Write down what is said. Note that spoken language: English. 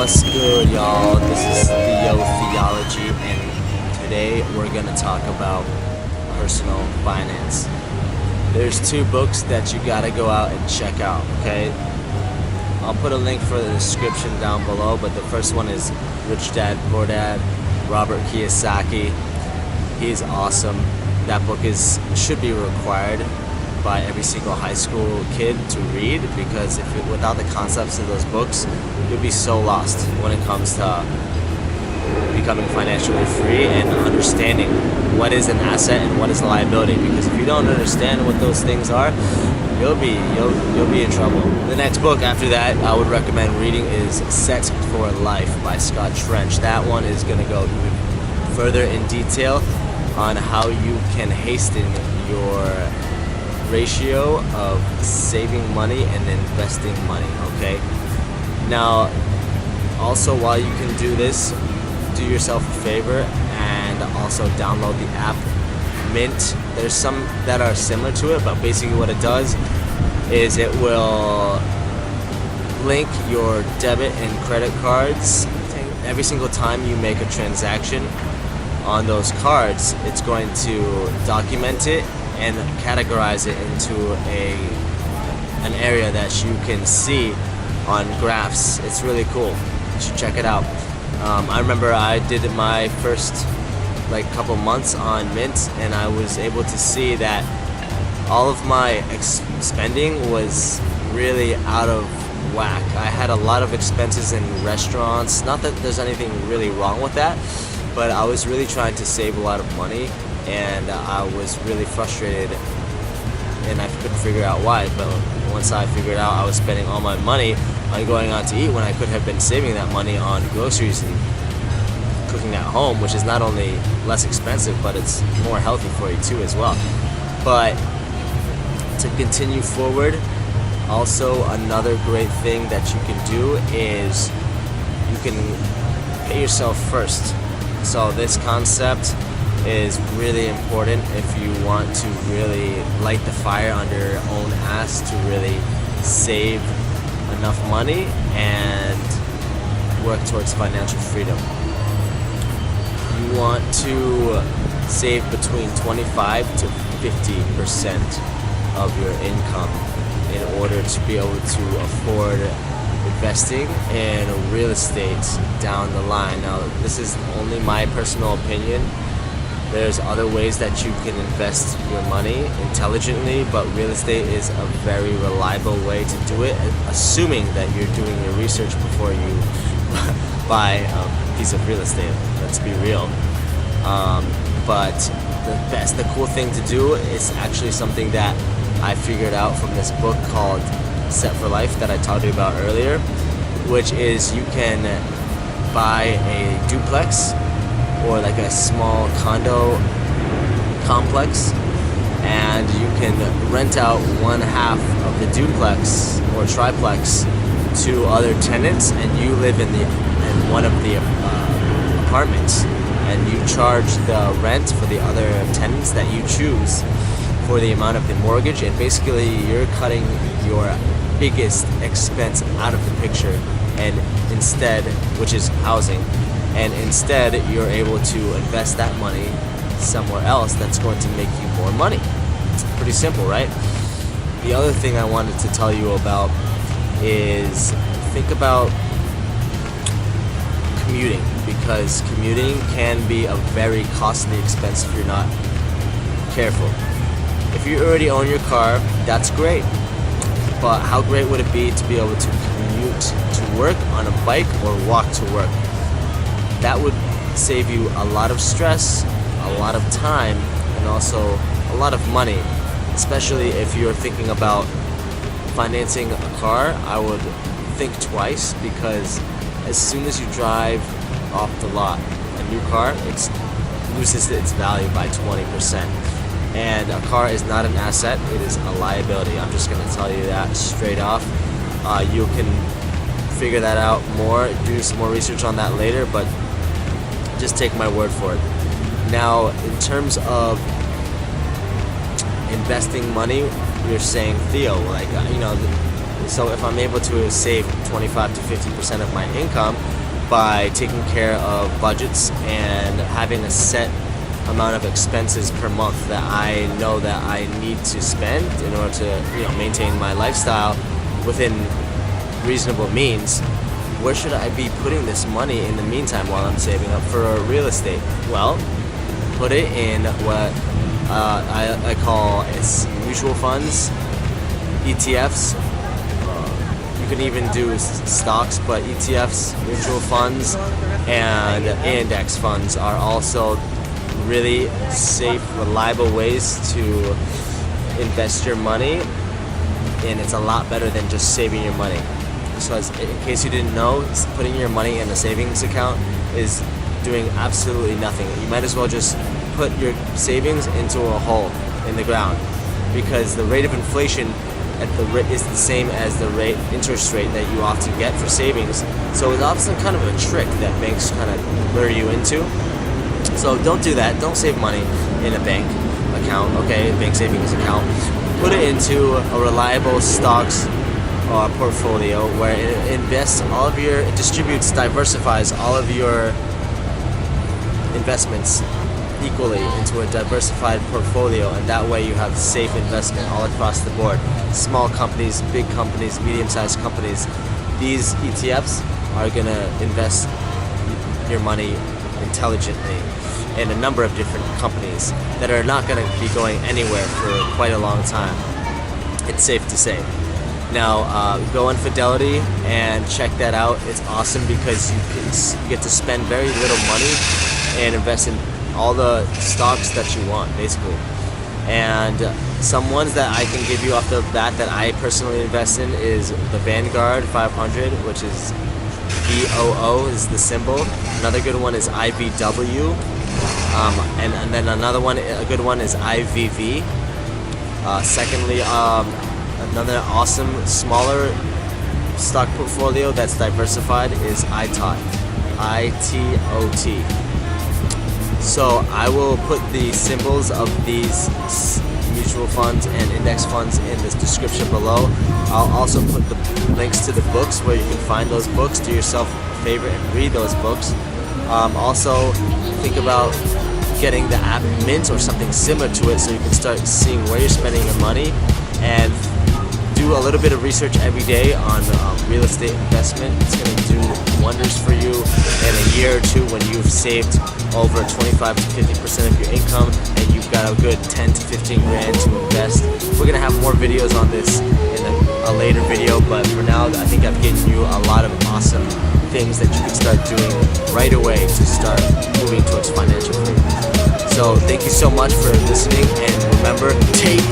What's good, y'all? This is Theo, Theology, and today we're going to talk about personal finance. There's two books that you got to go out and check out, okay? I'll put a link for the description down below, but the first one is Rich Dad, Poor Dad, Robert Kiyosaki. He's awesome. That book should be required by every single high school kid to read, because without the concepts of those books, you'll be so lost when it comes to becoming financially free and understanding what is an asset and what is a liability. Because if you don't understand what those things are, you'll be in trouble. The next book after that I would recommend reading is Set for Life by Scott Trench. That one is going to go even further in detail on how you can hasten your ratio of saving money and investing money, okay? Now, also, while you can do this, do yourself a favor and also download the app Mint. There's some that are similar to it, but basically what it does is it will link your debit and credit cards. Every single time you make a transaction on those cards, it's going to document it and categorize it into an area that you can see on graphs. It's really cool. You should check it out. I remember I did my first couple months on Mint, and I was able to see that all of my spending was really out of whack. I had a lot of expenses in restaurants. Not that there's anything really wrong with that, but I was really trying to save a lot of money, and I was really frustrated, and I couldn't figure out why. But once I figured out I was spending all my money on going out to eat when I could have been saving that money on groceries and cooking at home, which is not only less expensive, but it's more healthy for you too as well. But to continue forward, also another great thing that you can do is you can pay yourself first. So this concept is really important if you want to really light the fire under your own ass to really save enough money and work towards financial freedom. You want to save between 25 to 50% of your income in order to be able to afford investing in real estate down the line. Now, this is only my personal opinion. There's other ways that you can invest your money intelligently, but real estate is a very reliable way to do it, assuming that you're doing your research before you buy a piece of real estate. Let's be real. But the cool thing to do is actually something that I figured out from this book called Set for Life that I talked to you about earlier, which is you can buy a duplex or like a small condo complex, and you can rent out one half of the duplex or triplex to other tenants, and you live in one of the apartments, and you charge the rent for the other tenants that you choose for the amount of the mortgage, and basically you're cutting your biggest expense out of the picture, and instead, which is housing, and instead you're able to invest that money somewhere else that's going to make you more money. It's pretty simple, right? The other thing I wanted to tell you about is think about commuting, because commuting can be a very costly expense if you're not careful. If you already own your car, that's great, but how great would it be to be able to commute to work on a bike or walk to work? That would save you a lot of stress, a lot of time, and also a lot of money, especially if you're thinking about financing a car. I would think twice, because as soon as you drive off the lot a new car, it loses its value by 20%. And a car is not an asset, it is a liability. I'm just going to tell you that straight off. You can figure that out more, do some more research on that later, but just take my word for it. Now, in terms of investing money, you're saying, Theo, So if I'm able to save 25 to 50% of my income by taking care of budgets and having a set amount of expenses per month that I know that I need to spend in order to maintain my lifestyle within reasonable means, where should I be putting this money in the meantime while I'm saving up for real estate? Well, put it in what I call mutual funds, ETFs. You can even do stocks, but ETFs, mutual funds, and index funds are also really safe, reliable ways to invest your money, and it's a lot better than just saving your money. So in case you didn't know, putting your money in a savings account is doing absolutely nothing. You might as well just put your savings into a hole in the ground, because the rate of inflation is the same as the interest rate that you often get for savings. So it's often kind of a trick that banks kind of lure you into. So don't do that. Don't save money in a bank account, okay, bank savings account. Put it into a reliable stocks portfolio where it diversifies all of your investments equally into a diversified portfolio, and that way you have safe investment all across the board. Small companies, big companies, medium-sized companies. These ETFs are going to invest your money intelligently in a number of different companies that are not going to be going anywhere for quite a long time. It's safe to say. Now, go on Fidelity and check that out. It's awesome because you get to spend very little money and invest in all the stocks that you want, basically. And some ones that I can give you off the bat that I personally invest in is the Vanguard 500, which is VOO is the symbol. Another good one is IVW, and then a good one is IVV. Secondly, another awesome smaller stock portfolio that's diversified is ITOT, ITOT. So I will put the symbols of these mutual funds and index funds in the description below. I'll also put the links to the books where you can find those books. Do yourself a favor and read those books. Also, think about getting the app Mint or something similar to it so you can start seeing where you're spending your money, and do a little bit of research every day on real estate investment. It's going to do wonders for you in a year or two when you've saved over 25 to 50% of your income and you've got a good 10 to 15 grand to invest. We're going to have more videos on this in a later video, but for now I think I've given you a lot of awesome things that you can start doing right away to start moving towards financial freedom. So thank you so much for listening, and remember, take